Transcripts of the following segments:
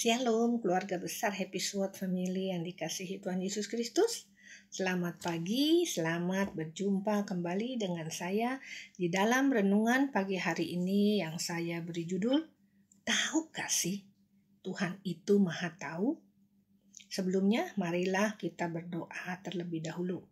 Shalom keluarga besar Happy Sword Family yang dikasihi Tuhan Yesus Kristus. Selamat pagi, selamat berjumpa kembali dengan saya di dalam renungan pagi hari ini yang saya beri judul Tahu gak sih Tuhan itu Maha Tahu? Sebelumnya marilah kita berdoa terlebih dahulu.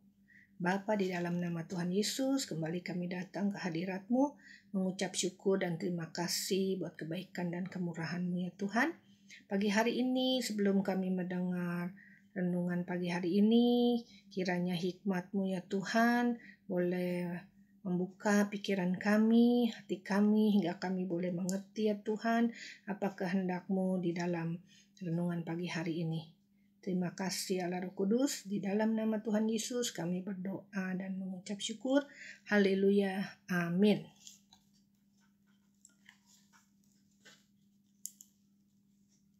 Bapa, di dalam nama Tuhan Yesus, kembali kami datang ke hadirat-Mu, mengucap syukur dan terima kasih buat kebaikan dan kemurahan-Mu ya Tuhan. Pagi hari ini sebelum kami mendengar renungan pagi hari ini, kiranya hikmat-Mu ya Tuhan boleh membuka pikiran kami, hati kami, hingga kami boleh mengerti ya Tuhan apa kehendak-Mu di dalam renungan pagi hari ini. Terima kasih Allah Roh Kudus, di dalam nama Tuhan Yesus kami berdoa dan mengucap syukur. Haleluya, amin.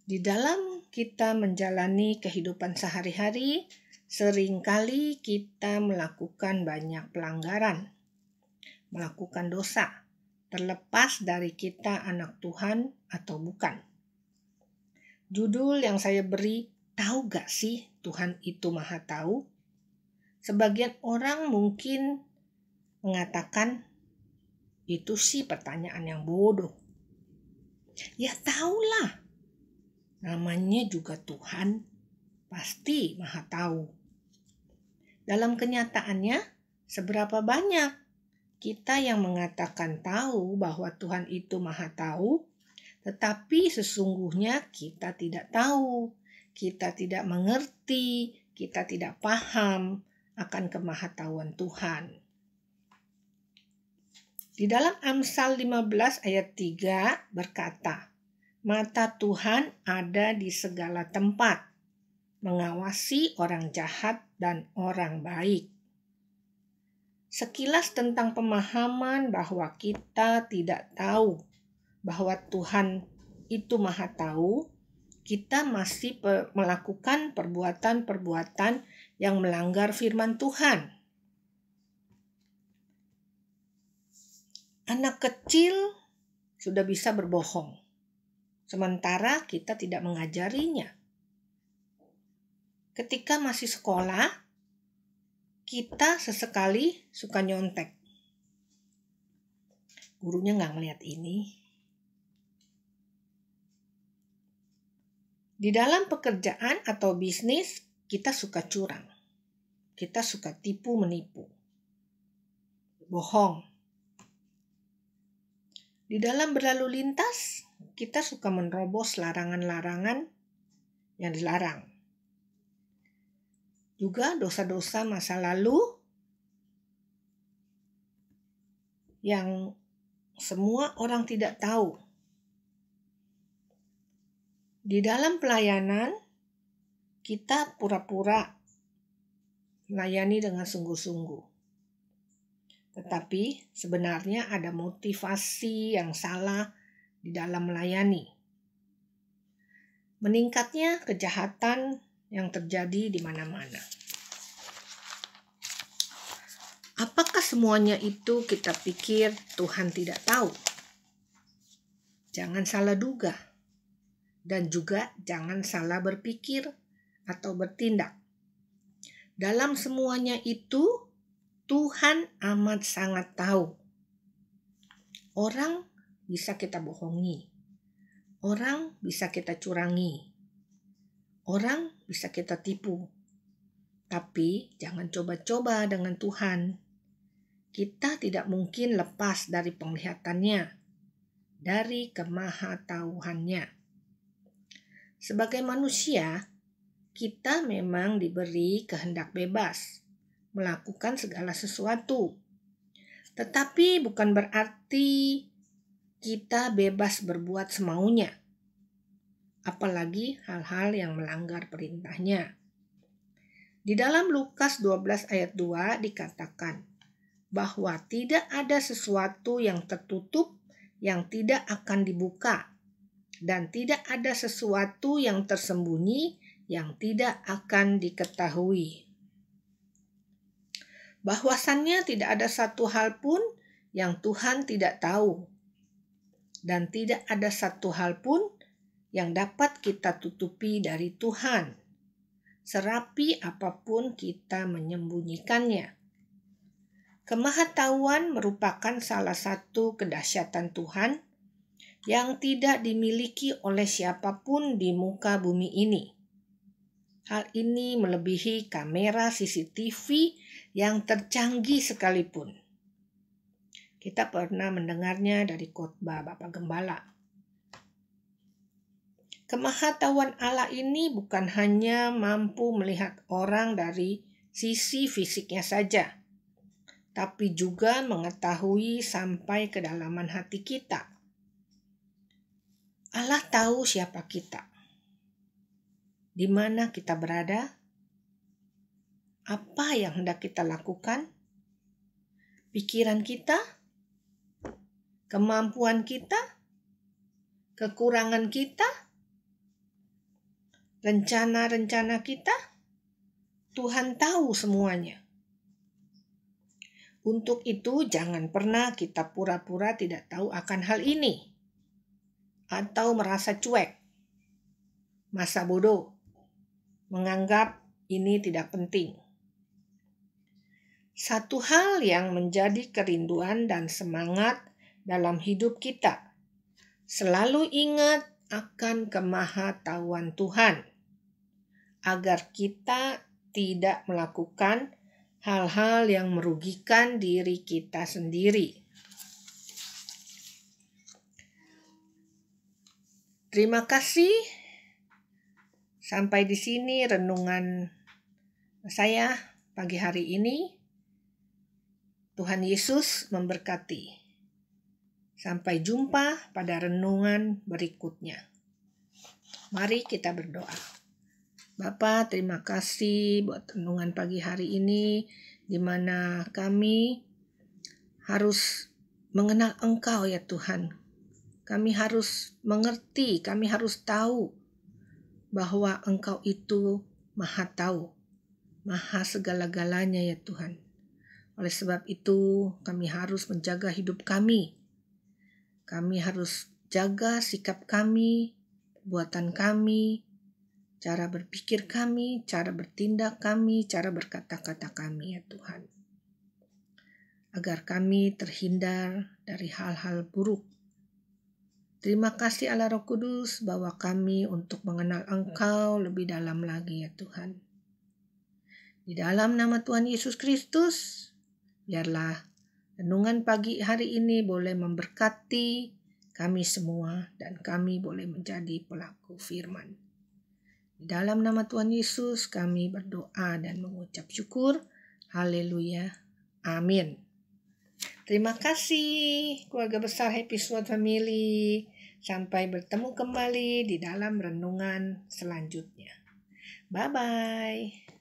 Di dalam kita menjalani kehidupan sehari-hari, seringkali kita melakukan banyak pelanggaran, melakukan dosa, terlepas dari kita anak Tuhan atau bukan. Judul yang saya beri, tahu gak sih Tuhan itu Maha Tahu? Sebagian orang mungkin mengatakan, itu sih pertanyaan yang bodoh. Ya tahulah, namanya juga Tuhan, pasti Maha Tahu. Dalam kenyataannya, seberapa banyak kita yang mengatakan tahu bahwa Tuhan itu Maha Tahu, tetapi sesungguhnya kita tidak tahu, kita tidak mengerti, kita tidak paham akan kemahatauan Tuhan. Di dalam Amsal 15 ayat 3 berkata, mata Tuhan ada di segala tempat, mengawasi orang jahat dan orang baik. Sekilas tentang pemahaman bahwa kita tidak tahu bahwa Tuhan itu Maha Tahu, kita masih melakukan perbuatan-perbuatan yang melanggar firman Tuhan. Anak kecil sudah bisa berbohong, sementara kita tidak mengajarinya. Ketika masih sekolah, kita sesekali suka nyontek. Gurunya nggak ngeliat ini. Di dalam pekerjaan atau bisnis, kita suka curang. Kita suka tipu menipu. Bohong. Di dalam berlalu lintas, kita suka menerobos larangan-larangan yang dilarang. Juga dosa-dosa masa lalu yang semua orang tidak tahu. Di dalam pelayanan, kita pura-pura melayani dengan sungguh-sungguh. Tetapi sebenarnya ada motivasi yang salah di dalam melayani. Meningkatnya kejahatan yang terjadi di mana-mana. Apakah semuanya itu kita pikir Tuhan tidak tahu? Jangan salah duga. Dan juga jangan salah berpikir atau bertindak. Dalam semuanya itu, Tuhan amat sangat tahu. Orang bisa kita bohongi. Orang bisa kita curangi. Orang bisa kita tipu. Tapi jangan coba-coba dengan Tuhan. Kita tidak mungkin lepas dari penglihatannya, dari kemahatauannya. Sebagai manusia, kita memang diberi kehendak bebas melakukan segala sesuatu. Tetapi bukan berarti kita bebas berbuat semaunya, apalagi hal-hal yang melanggar perintahnya. Di dalam Lukas 12 ayat 2 dikatakan bahwa tidak ada sesuatu yang tertutup yang tidak akan dibuka, dan tidak ada sesuatu yang tersembunyi yang tidak akan diketahui. Bahwasannya tidak ada satu hal pun yang Tuhan tidak tahu. Dan tidak ada satu hal pun yang dapat kita tutupi dari Tuhan, serapi apapun kita menyembunyikannya. Kemahatauan merupakan salah satu kedahsyatan Tuhan yang tidak dimiliki oleh siapapun di muka bumi ini. Hal ini melebihi kamera CCTV yang tercanggih sekalipun. Kita pernah mendengarnya dari khotbah Bapak Gembala. Kemahatauan Allah ini bukan hanya mampu melihat orang dari sisi fisiknya saja, tapi juga mengetahui sampai kedalaman hati kita. Allah tahu siapa kita, di mana kita berada, apa yang hendak kita lakukan, pikiran kita, kemampuan kita, kekurangan kita, rencana-rencana kita. Tuhan tahu semuanya. Untuk itu jangan pernah kita pura-pura tidak tahu akan hal ini, atau merasa cuek, masa bodoh, menganggap ini tidak penting. Satu hal yang menjadi kerinduan dan semangat dalam hidup kita, selalu ingat akan kemahatauan Tuhan, agar kita tidak melakukan hal-hal yang merugikan diri kita sendiri. Terima kasih. Sampai di sini renungan saya pagi hari ini. Tuhan Yesus memberkati. Sampai jumpa pada renungan berikutnya. Mari kita berdoa. Bapa, terima kasih buat renungan pagi hari ini, di mana kami harus mengenal Engkau ya Tuhan. Kami harus mengerti, kami harus tahu bahwa Engkau itu Maha tahu, Maha segala-galanya ya Tuhan. Oleh sebab itu, kami harus menjaga hidup kami. Kami harus jaga sikap kami, perbuatan kami, cara berpikir kami, cara bertindak kami, cara berkata-kata kami ya Tuhan. Agar kami terhindar dari hal-hal buruk. Terima kasih Allah Roh Kudus bawa kami untuk mengenal Engkau lebih dalam lagi ya Tuhan. Di dalam nama Tuhan Yesus Kristus, biarlah renungan pagi hari ini boleh memberkati kami semua dan kami boleh menjadi pelaku firman. Di dalam nama Tuhan Yesus kami berdoa dan mengucap syukur. Haleluya. Amin. Terima kasih keluarga besar Happy Sword Family. Sampai bertemu kembali di dalam renungan selanjutnya. Bye-bye.